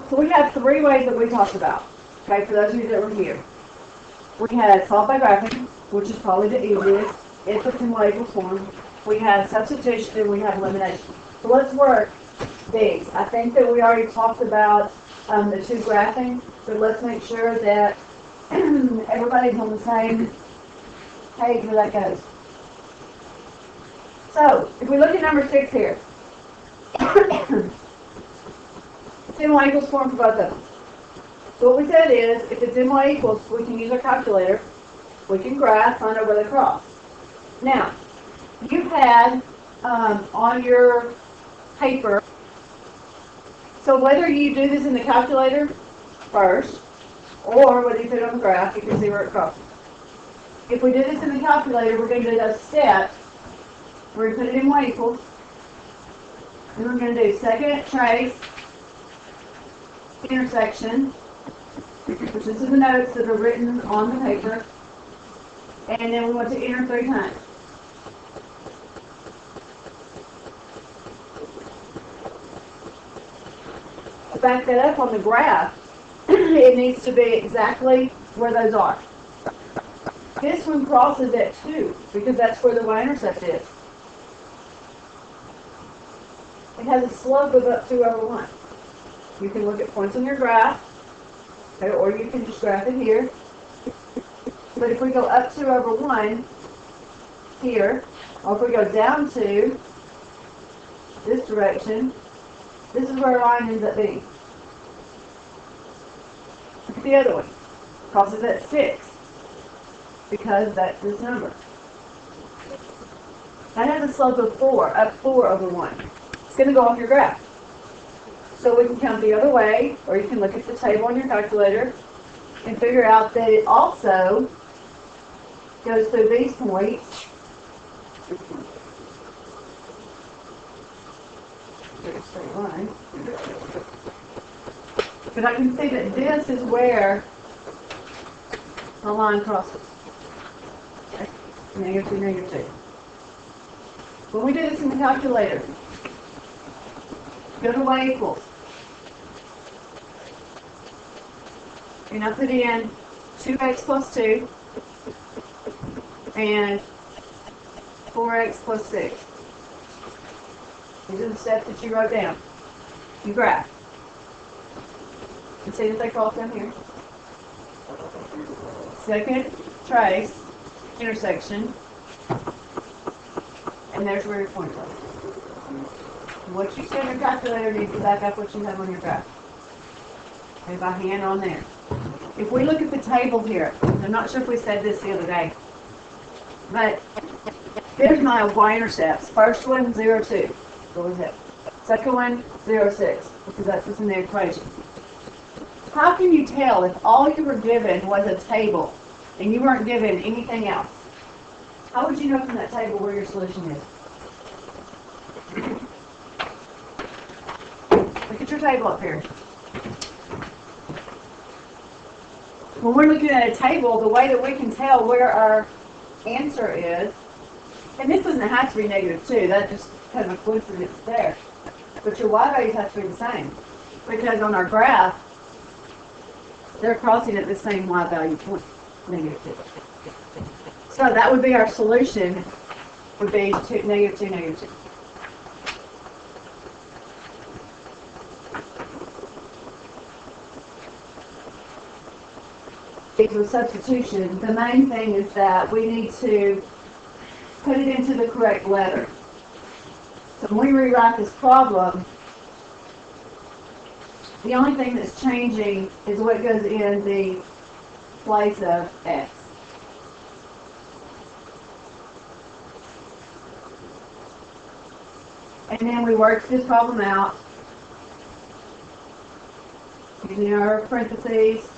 So we have three ways that we talked about. Okay, for those of you that were here. We had solve by graphing, which is probably the easiest. It's a symbolical form. We had substitution and we had elimination. So let's work these. I think that we already talked about the two graphing, but let's make sure that everybody's on the same page where that goes. So, if we look at number 6 here, symbol equals form for both of them. So what we said is, if it's MY equals, we can use our calculator, we can graph, find out where they cross. Now, you had on your paper, so whether you do this in the calculator first, or whether you put it on the graph, you can see where it crosses. If we do this in the calculator, we're going to do those steps. We're going to put it in Y equals. Then we're going to do second trace, intersection, which is the notes that are written on the paper. And then we want to enter 3 times. To back that up on the graph, it needs to be exactly where those are. This one crosses at 2 because that's where the y-intercept is. It has a slope of up 2 over 1. You can look at points on your graph, okay, or you can just graph it here. But if we go up 2 over 1 here, or if we go down 2 this direction, this is where our line ends up being. Look at the other one. Crosses at 6 because that's this number. That has a slope of 4, up 4 over 1. It's going to go off your graph. So we can count the other way, or you can look at the table on your calculator and figure out that it also goes through these points. Straight line. But I can see that this is where the line crosses. Okay. -2, -2. When we do this in the calculator, go to Y equals. And I put in 2x plus 2 and 4x plus 6. These are the steps that you wrote down. You graph. And see that they cross down here. Second trace, intersection. And there's where your point was. What you see on your calculator needs to back up what you have on your graph. Okay, by hand on there. If we look at the table here, I'm not sure if we said this the other day, but there's my y-intercepts. First one, 0, 2. Go ahead. Second one, 0, 6, because that's what's in the equation. How can you tell if all you were given was a table and you weren't given anything else? How would you know from that table where your solution is? Look at your table up here. When we're looking at a table, the way that we can tell where our answer is, and this doesn't have to be -2, that's just kind of a coincidence there. But your y values have to be the same. Because on our graph, they're crossing at the same y value point, -2. So that would be our solution, would be -2, -2. With substitution, the main thing is that we need to put it into the correct letter. So when we rewrite this problem, the only thing that's changing is what goes in the place of x. And then we work this problem out using our parentheses,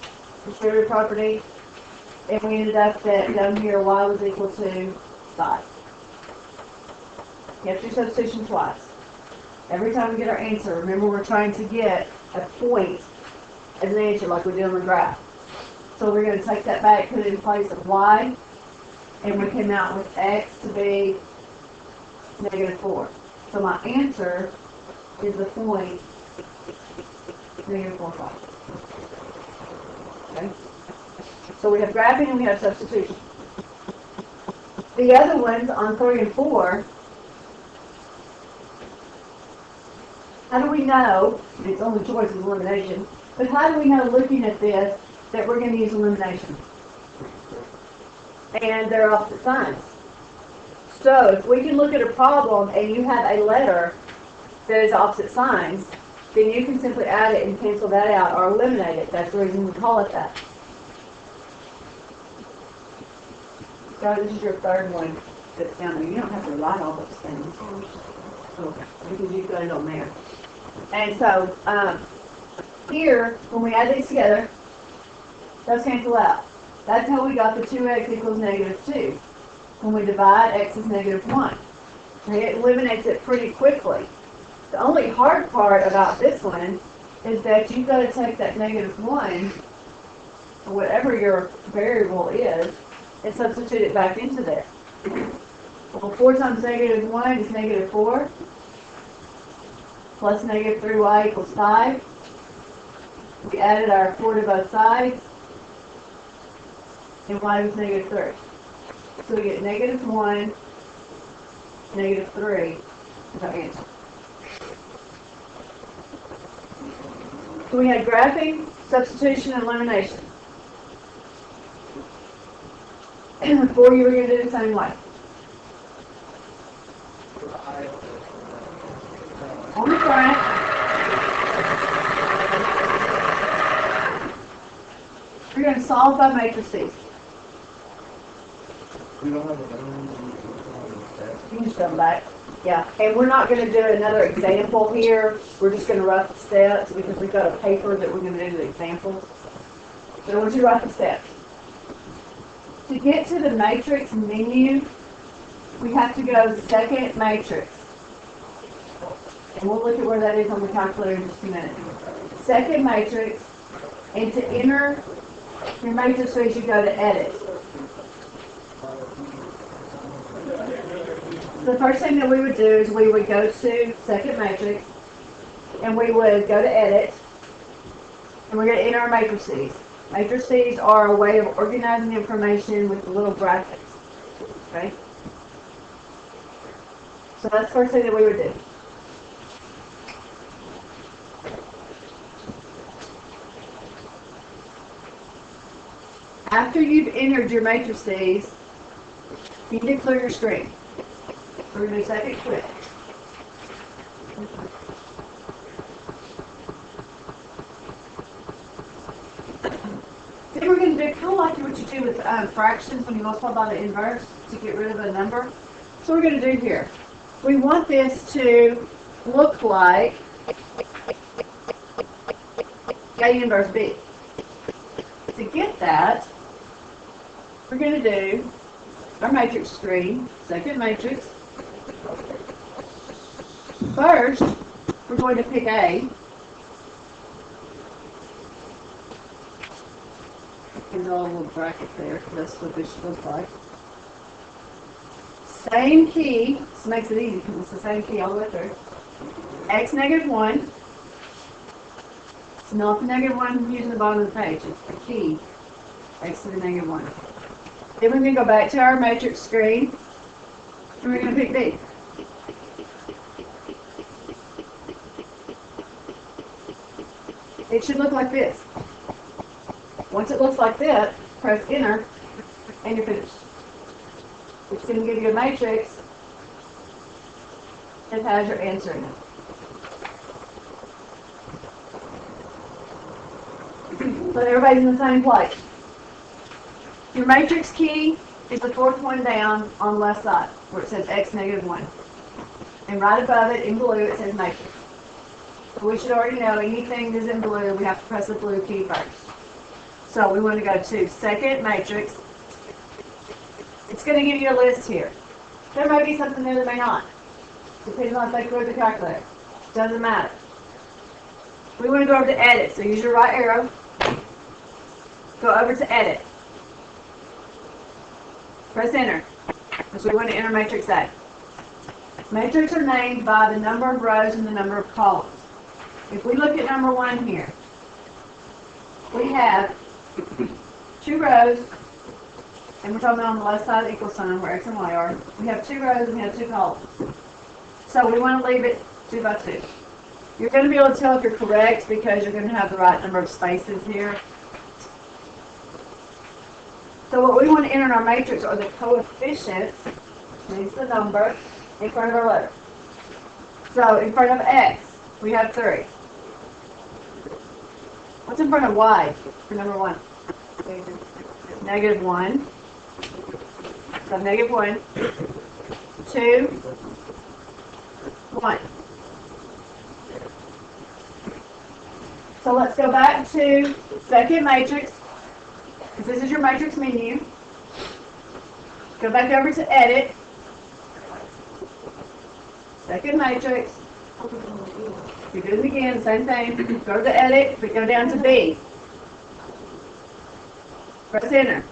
distributive property, and we ended up that down here y was equal to 5. You have to do substitution twice. Every time we get our answer, remember we're trying to get a point as an answer like we did on the graph. So we're going to take that back, put it in place of y, and we came out with x to be -4. So my answer is the point negative 4, 5. Okay? So we have graphing and we have substitution. The other ones on 3 and 4, how do we know, it's only choice is elimination, but how do we know looking at this that we're going to use elimination? And they're opposite signs. So if we can look at a problem and you have a letter that is opposite signs, then you can simply add it and cancel that out or eliminate it. That's the reason we call it that. So this is your third one that's down there. You don't have to write all those things. Okay, because you've got it on there. And so here, when we add these together, those cancel out. That's how we got the 2x equals negative 2. When we divide, x is negative 1. Okay, it eliminates it pretty quickly. The only hard part about this one is that you've got to take that negative 1, or whatever your variable is, and substitute it back into there. Well, 4 times negative 1 is negative 4, plus negative 3y equals 5. We added our 4 to both sides, and y was negative 3. So we get negative 1, negative 3 is our answer. So we had graphing, substitution, and elimination. For you, we're going to do the same way. On the front, we're going to solve by matrices. We don't have a You can just come back. Yeah, and we're not going to do another example here. We're just going to write the steps because we've got a paper that we're going to do the examples. So I want you to write the steps. To get to the matrix menu, we have to go second matrix. And we'll look at where that is on the calculator in just a minute. Second matrix, and to enter your matrices, you go to edit. The first thing that we would do is we would go to second matrix, and we would go to edit, and we're going to enter our matrices. Matrices are a way of organizing information with the little brackets. Okay? So that's the first thing that we would do. After you've entered your matrices, you need to clear your screen. We're going to do second quit. Then we're going to do kind of like what you do with fractions when you multiply by the inverse to get rid of a number. So we're going to do here. We want this to look like A inverse B. To get that, we're going to do our matrix screen, second matrix. First, we're going to pick A. There's a little bracket there. That's what this should look like. Same key. This makes it easy because it's the same key all the way through. X negative 1. It's not the negative 1 using the bottom of the page. It's the key. X to the negative 1. Then we're going to go back to our matrix screen. And we're going to pick B. It should look like this. Once it looks like that, press enter, and you're finished. It's going to give you a matrix that has your answer in it. So everybody's in the same place. Your matrix key is the fourth one down on the left side, where it says X negative 1. And right above it, in blue, it says matrix. So we should already know anything that's in blue, we have to press the blue key first. So we want to go to second matrix. It's going to give you a list here. There may be something there that may not, depending on if they go to the calculator. Doesn't matter. We want to go over to edit, so use your right arrow. Go over to edit. Press enter. Because we want to enter matrix A. Matrix are named by the number of rows and the number of columns. If we look at number 1 here, we have 2 rows, and we're talking about on the left side of the equal sign where X and Y are. We have 2 rows and we have 2 columns. So we want to leave it 2 by 2. You're going to be able to tell if you're correct because you're going to have the right number of spaces here. So what we want to enter in our matrix are the coefficients, which means the number, in front of our letter. So in front of X, we have 3. What's in front of Y for number 1? Negative 1. So negative 1, 2, 1. So let's go back to second matrix. This is your matrix menu. Go back over to edit. Second matrix. You do it again, same thing. Go to edit, but go down to B. Press enter.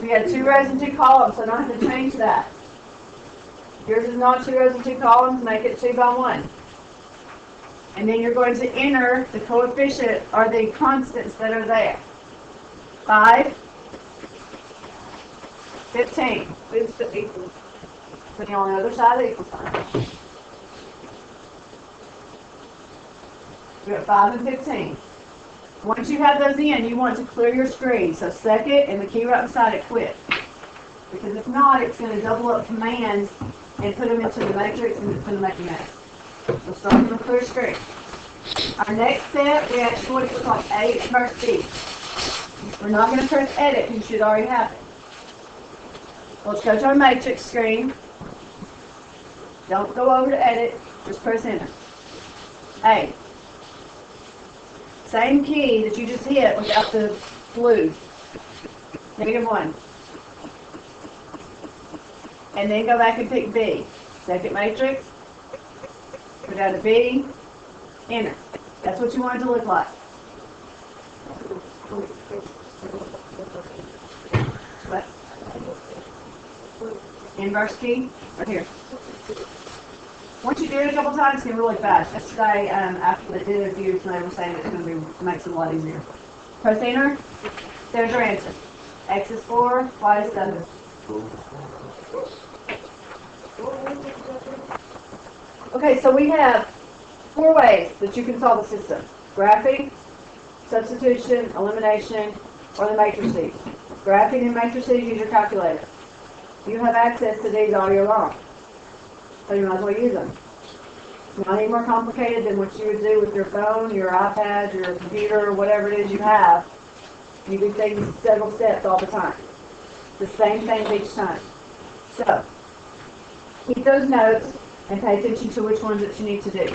We had 2 rows and 2 columns, so I don't have to change that. Yours is not 2 rows and 2 columns, make it 2 by 1. And then you're going to enter the coefficient or the constants that are there. 5, 15. Who's the equal? Putting on the other side of the equal sign. We're at 5 and 15. Once you have those in, you want to clear your screen. So select it and the key right beside it, quit. Because if not, it's going to double up commands and put them into the matrix and it's going to make a mess. So start from a clear screen. Our next step, we actually want to click on A verse B. We're not going to press edit, you should already have it. Let's go to our matrix screen. Don't go over to edit, just press enter. A. Same key that you just hit without the blue. Negative 1. And then go back and pick B. Second matrix. Go down to B. Enter. That's what you want it to look like. What? Inverse key, right here. Once you do it a couple times, it's going to be really fast. Yesterday, after they did it, they were saying it's going to makes it a lot easier. Press enter. There's your answer. X is 4, Y is 7. Okay, so we have 4 ways that you can solve the system. Graphing, substitution, elimination, or the matrices. Graphing and matrices, use your calculator. You have access to these all year long, so you might as well use them. It's not any more complicated than what you would do with your phone, your iPad, your computer, or whatever it is you have. You do things several steps all the time. The same thing each time. So, keep those notes and pay attention to which ones that you need to do.